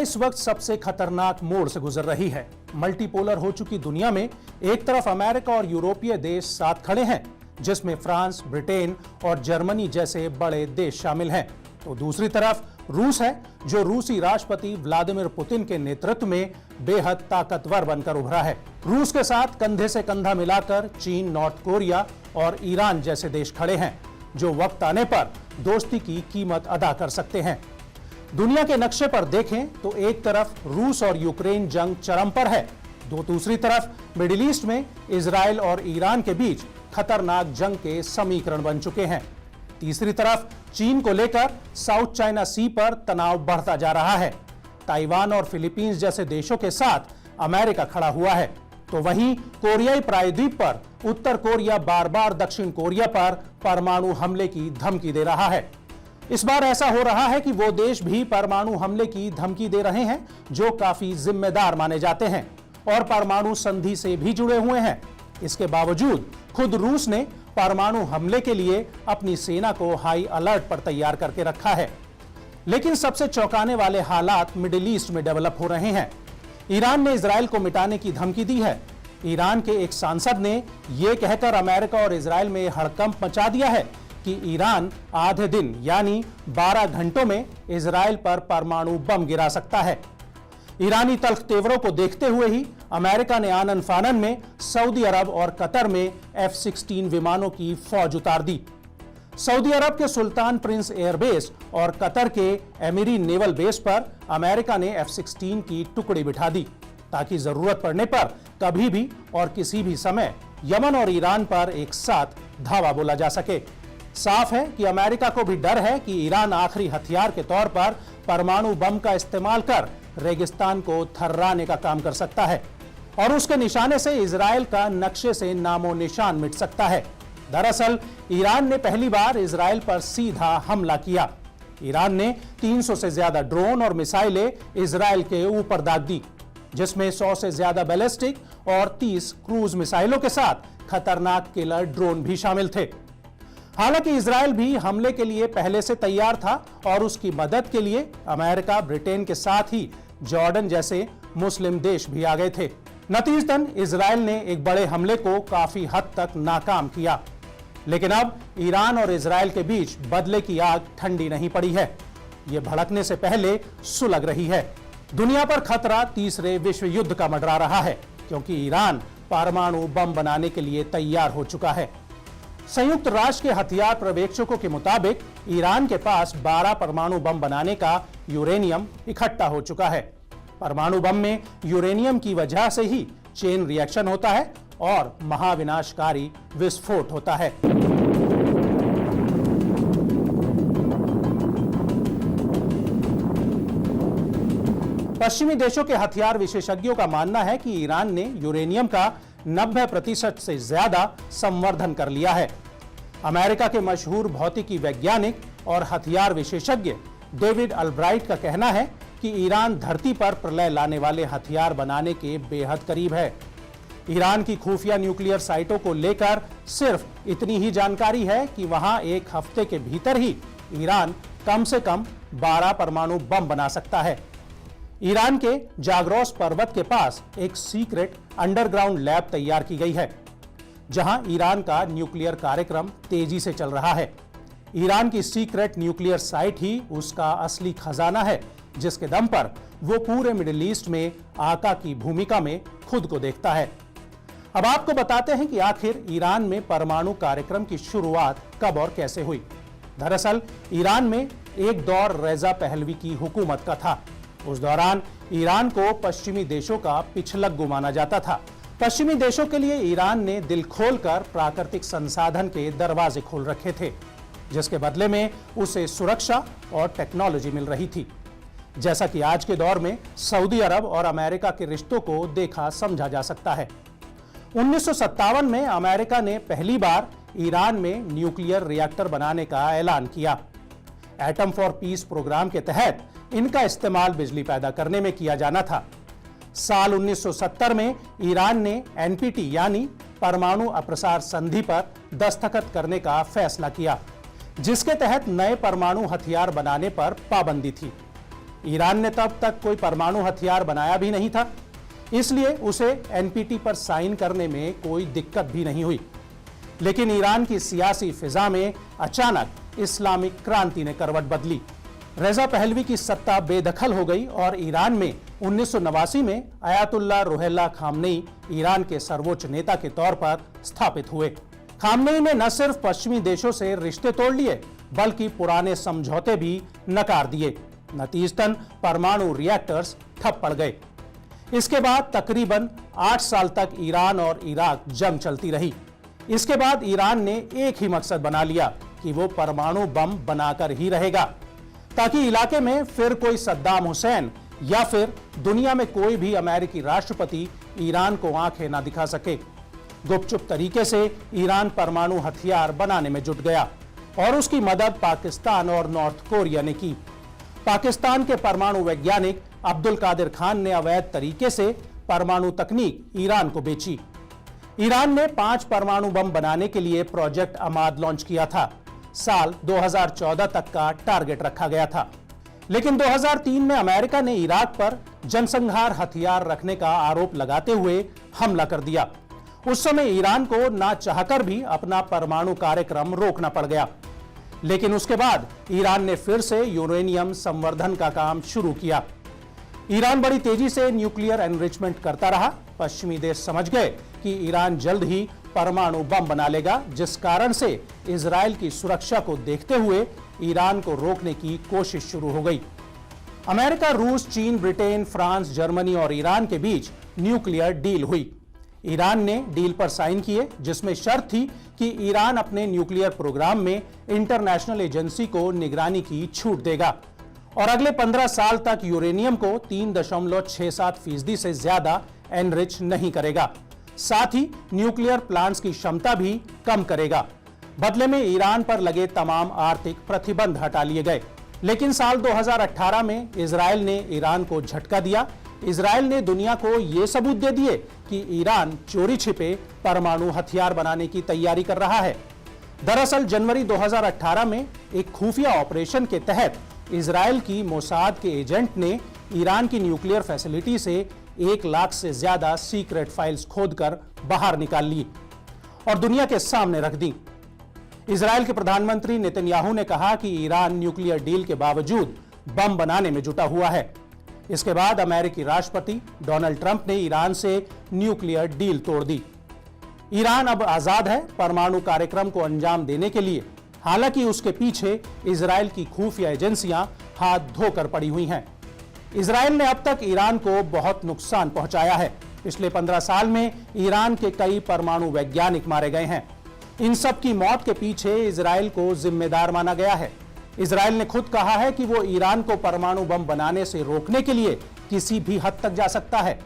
इस वक्त सबसे खतरनाक मोड़ से गुजर रही है। मल्टीपोलर हो चुकी दुनिया में एक तरफ अमेरिका और यूरोपीय देश साथ खड़े हैं, जिसमें फ्रांस, ब्रिटेन और जर्मनी जैसे बड़े देश शामिल हैं, तो दूसरी तरफ रूस है, जो रूसी राष्ट्रपति व्लादिमीर पुतिन के नेतृत्व में बेहद ताकतवर बनकर उभरा है। रूस के साथ कंधे से कंधा मिलाकर चीन, नॉर्थ कोरिया और ईरान जैसे देश खड़े हैं, जो वक्त आने पर दोस्ती की कीमत अदा कर सकते हैं। दुनिया के नक्शे पर देखें तो एक तरफ रूस और यूक्रेन जंग चरम पर है, दूसरी तरफ मिडिल ईस्ट में इजराइल और ईरान के बीच खतरनाक जंग के समीकरण बन चुके हैं। तीसरी तरफ चीन को लेकर साउथ चाइना सी पर तनाव बढ़ता जा रहा है। ताइवान और फिलीपींस जैसे देशों के साथ अमेरिका खड़ा हुआ है, तो वहीं कोरियाई प्रायद्वीप पर उत्तर कोरिया बार बार दक्षिण कोरिया पर परमाणु हमले की धमकी दे रहा है। इस बार ऐसा हो रहा है कि वो देश भी परमाणु हमले की धमकी दे रहे हैं, जो काफी जिम्मेदार माने जाते हैं और परमाणु संधि से भी जुड़े हुए हैं। इसके बावजूद खुद रूस ने परमाणु हमले के लिए अपनी सेना को हाई अलर्ट पर तैयार करके रखा है। लेकिन सबसे चौंकाने वाले हालात मिडिल ईस्ट में डेवलप हो रहे हैं। ईरान ने इजराइल को मिटाने की धमकी दी है। ईरान के एक सांसद ने यह कहकर अमेरिका और इजराइल में हड़कंप मचा दिया है कि ईरान आधे दिन यानी 12 घंटों में इजराइल पर परमाणु बम गिरा सकता है। ईरानी तल्ख तेवरों को देखते हुए ही अमेरिका ने आनन फानन में सऊदी अरब और कतर में F-16 विमानों की फौज उतार दी। सऊदी अरब के सुल्तान प्रिंस एयरबेस और कतर के एमिरी नेवल बेस पर अमेरिका ने F-16 की टुकड़ी बिठा दी, ताकि जरूरत पड़ने पर कभी भी और किसी भी समय यमन और ईरान पर एक साथ धावा बोला जा सके। साफ है कि अमेरिका को भी डर है कि ईरान आखिरी हथियार के तौर पर परमाणु बम का इस्तेमाल कर रेगिस्तान को थर्राने का काम कर सकता है और उसके निशाने से इजराइल का नक्शे से नामो निशान मिट सकता है। दरअसल ईरान ने पहली बार इजराइल पर सीधा हमला किया। ईरान ने 300 से ज्यादा ड्रोन और मिसाइलें इजराइल के ऊपर दाग दी, जिसमें 100 से ज्यादा बैलिस्टिक और 30 क्रूज मिसाइलों के साथ खतरनाक किलर ड्रोन भी शामिल थे। हालांकि इजराइल भी हमले के लिए पहले से तैयार था और उसकी मदद के लिए अमेरिका, ब्रिटेन के साथ ही जॉर्डन जैसे मुस्लिम देश भी आ गए थे। नतीजतन इजराइल ने एक बड़े हमले को काफी हद तक नाकाम किया, लेकिन अब ईरान और इजराइल के बीच बदले की आग ठंडी नहीं पड़ी है। यह भड़कने से पहले सुलग रही है। दुनिया पर खतरा तीसरे विश्व युद्ध का मंडरा रहा है, क्योंकि ईरान परमाणु बम बनाने के लिए तैयार हो चुका है। संयुक्त राष्ट्र के हथियार पर्यवेक्षकों के मुताबिक ईरान के पास 12 परमाणु बम बनाने का यूरेनियम इकट्ठा हो चुका है। परमाणु बम में यूरेनियम की वजह से ही चेन रिएक्शन होता है और महाविनाशकारी विस्फोट होता है। पश्चिमी देशों के हथियार विशेषज्ञों का मानना है कि ईरान ने यूरेनियम का 90% से ज्यादा संवर्धन कर लिया है। अमेरिका के मशहूर भौतिकी वैज्ञानिक और हथियार विशेषज्ञ डेविड अल्ब्राइट का कहना है कि ईरान धरती पर प्रलय लाने वाले हथियार बनाने के बेहद करीब है। ईरान की खुफिया न्यूक्लियर साइटों को लेकर सिर्फ इतनी ही जानकारी है कि वहां एक हफ्ते के भीतर ही ईरान कम से कम 12 परमाणु बम बना सकता है। ईरान के जाग्रोस पर्वत के पास एक सीक्रेट अंडरग्राउंड लैब तैयार की गई है, जहां ईरान का न्यूक्लियर कार्यक्रम तेजी से चल रहा है। ईरान की सीक्रेट न्यूक्लियर साइट ही उसका असली खजाना है, जिसके दम पर वो पूरे मिडिल ईस्ट में आका की भूमिका में खुद को देखता है। अब आपको बताते हैं कि आखिर ईरान में परमाणु कार्यक्रम की शुरुआत कब और कैसे हुई। दरअसल ईरान में एक दौर रेजा पहलवी की हुकूमत का था। उस दौरान ईरान को पश्चिमी देशों का पिछलग्गू माना जाता था। पश्चिमी देशों के लिए ईरान ने दिल खोलकर प्राकृतिक संसाधन के दरवाजे खोल रखे थे, जिसके बदले में उसे सुरक्षा और टेक्नोलॉजी मिल रही थी। जैसा कि आज के दौर में सऊदी अरब और अमेरिका के रिश्तों को देखा समझा जा सकता है। 1957 में अमेरिका ने पहली बार ईरान में न्यूक्लियर रिएक्टर बनाने का ऐलान किया। एटम फॉर पीस प्रोग्राम के तहत इनका इस्तेमाल बिजली पैदा करने में किया जाना था। साल 1970 में ईरान ने NPT यानी परमाणु अप्रसार संधि पर दस्तखत करने का फैसला किया, जिसके तहत नए परमाणु हथियार बनाने पर पाबंदी थी। ईरान ने तब तक कोई परमाणु हथियार बनाया भी नहीं था, इसलिए उसे एनपीटी पर साइन करने में कोई दिक्कत भी नहीं हुई। लेकिन ईरान की सियासी फिजा में अचानक इस्लामिक क्रांति ने करवट बदली। रज़ा पहलवी की सत्ता बेदखल हो गई और ईरान में 1989 में अयातुल्लाह रुहुल्लाह खामनेई ईरान के सर्वोच्च नेता के तौर पर स्थापित हुए। खामनेई ने न सिर्फ पश्चिमी देशों से रिश्ते तोड़ लिए, बल्कि पुराने समझौते भी नकार दिए। नतीजतन परमाणु रिएक्टर्स ठप पड़ गए। इसके बाद तकरीबन 8 साल तक ईरान और इराक जंग चलती रही। इसके बाद ईरान ने एक ही मकसद बना लिया कि वो परमाणु बम बनाकर ही रहेगा, ताकि इलाके में फिर कोई सद्दाम हुसैन या फिर दुनिया में कोई भी अमेरिकी राष्ट्रपति ईरान को आंखें ना दिखा सके। गुपचुप तरीके से ईरान परमाणु हथियार बनाने में जुट गया और उसकी मदद पाकिस्तान और नॉर्थ कोरिया ने की। पाकिस्तान के परमाणु वैज्ञानिक अब्दुल कादिर खान ने अवैध तरीके से परमाणु तकनीक ईरान को बेची। ईरान ने 5 परमाणु बम बनाने के लिए प्रोजेक्ट अमाद लॉन्च किया था। साल 2014 तक का टारगेट रखा गया था, लेकिन 2003 में अमेरिका ने इराक पर जनसंहार हथियार रखने का आरोप लगाते हुए हमला कर दिया। उस समय ईरान को ना चाहकर भी अपना परमाणु कार्यक्रम रोकना पड़ गया। लेकिन उसके बाद ईरान ने फिर से यूरेनियम संवर्धन का काम शुरू किया। ईरान बड़ी तेजी से न्यूक्लियर एनरिचमेंट करता रहा। पश्चिमी देश समझ गए कि ईरान जल्द ही परमाणु बम बना लेगा, जिस कारण से इजराइल की सुरक्षा को देखते हुए ईरान को रोकने की कोशिश शुरू हो गई। अमेरिका, रूस, चीन, ब्रिटेन, फ्रांस, जर्मनी और ईरान के बीच न्यूक्लियर डील हुई। ईरान ने डील पर साइन किए, जिसमें शर्त थी कि ईरान अपने न्यूक्लियर प्रोग्राम में इंटरनेशनल एजेंसी को निगरानी की छूट देगा और अगले 15 साल तक यूरेनियम को 3.67% से ज्यादा एनरिच नहीं करेगा। साथ ही न्यूक्लियर प्लांट्स की क्षमता भी कम करेगा। बदले में ईरान पर लगे तमाम आर्थिक प्रतिबंध हटा लिए गए। लेकिन साल 2018 में इजराइल ने ईरान को झटका दिया। इजराइल ने दुनिया को यह सबूत दे दिए कि ईरान चोरी छिपे परमाणु हथियार बनाने की तैयारी कर रहा है। दरअसल जनवरी 2018 में एक खुफिया ऑपरेशन के तहत इजराइल की मोसाद के एजेंट ने ईरान की न्यूक्लियर फैसिलिटी से 1 लाख से ज्यादा सीक्रेट फाइल्स खोदकर बाहर निकाल ली और दुनिया के सामने रख दी। इजराइल के प्रधानमंत्री नेतन्याहू ने कहा कि ईरान न्यूक्लियर डील के बावजूद बम बनाने में जुटा हुआ है। इसके बाद अमेरिकी राष्ट्रपति डोनाल्ड ट्रंप ने ईरान से न्यूक्लियर डील तोड़ दी। ईरान अब आजाद है परमाणु कार्यक्रम को अंजाम देने के लिए। हालांकि उसके पीछे इजराइल की खुफिया एजेंसियां हाथ धोकर पड़ी हुई हैं। इजराइल ने अब तक ईरान को बहुत नुकसान पहुंचाया है। पिछले 15 साल में ईरान के कई परमाणु वैज्ञानिक मारे गए हैं। इन सब की मौत के पीछे इजराइल को जिम्मेदार माना गया है। इजराइल ने खुद कहा है कि वो ईरान को परमाणु बम बनाने से रोकने के लिए किसी भी हद तक जा सकता है।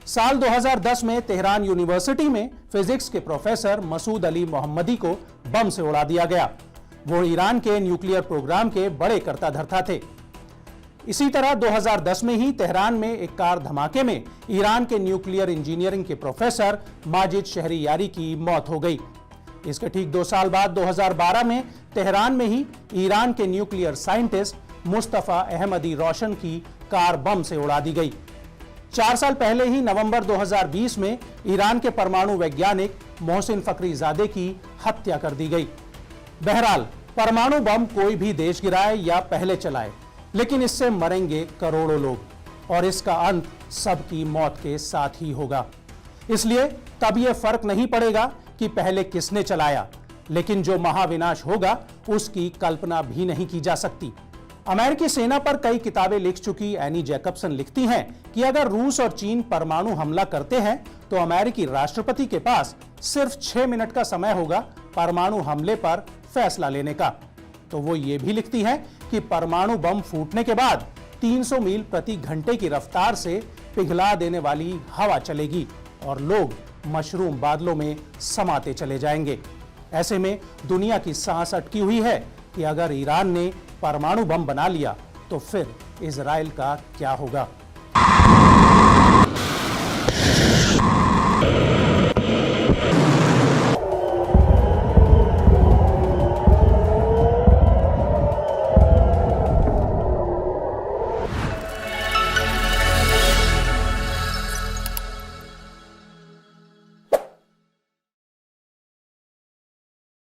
साल 2010 में तेहरान यूनिवर्सिटी में फिजिक्स के प्रोफेसर मसूद अली मोहम्मदी को बम से उड़ा दिया गया। वो ईरान के न्यूक्लियर प्रोग्राम के बड़े कर्ता धर्ता थे। इसी तरह 2010 में ही तेहरान में एक कार धमाके में ईरान के न्यूक्लियर इंजीनियरिंग के प्रोफेसर माजिद शहरियारी की मौत हो गई। इसके ठीक 2 साल बाद 2012 में तेहरान में ही ईरान के न्यूक्लियर साइंटिस्ट मुस्तफा अहमदी रोशन की कार बम से उड़ा दी गई। 4 साल पहले ही नवंबर 2020 में ईरान के परमाणु वैज्ञानिक मोहसिन फखरीजादे की हत्या कर दी गई। बहरहाल परमाणु बम कोई भी देश गिराए या पहले चलाए, लेकिन इससे मरेंगे करोड़ों लोग और इसका अंत सबकी मौत के साथ ही होगा। इसलिए तब यह फर्क नहीं पड़ेगा कि पहले किसने चलाया, लेकिन जो महाविनाश होगा उसकी कल्पना भी नहीं की जा सकती। अमेरिकी सेना पर कई किताबें लिख चुकी एनी जैकबसन लिखती हैं कि अगर रूस और चीन परमाणु हमला करते हैं तो अमेरिकी राष्ट्रपति के पास सिर्फ 6 मिनट का समय होगा परमाणु हमले पर फैसला लेने का। तो वो ये भी लिखती हैं कि परमाणु बम फूटने के बाद 300 मील प्रति घंटे की रफ्तार से पिघला देने वाली हवा चलेगी और लोग मशरूम बादलों में समाते चले जाएंगे। ऐसे में दुनिया की सांस अटकी हुई है कि अगर ईरान ने परमाणु बम बना लिया तो फिर इजराइल का क्या होगा।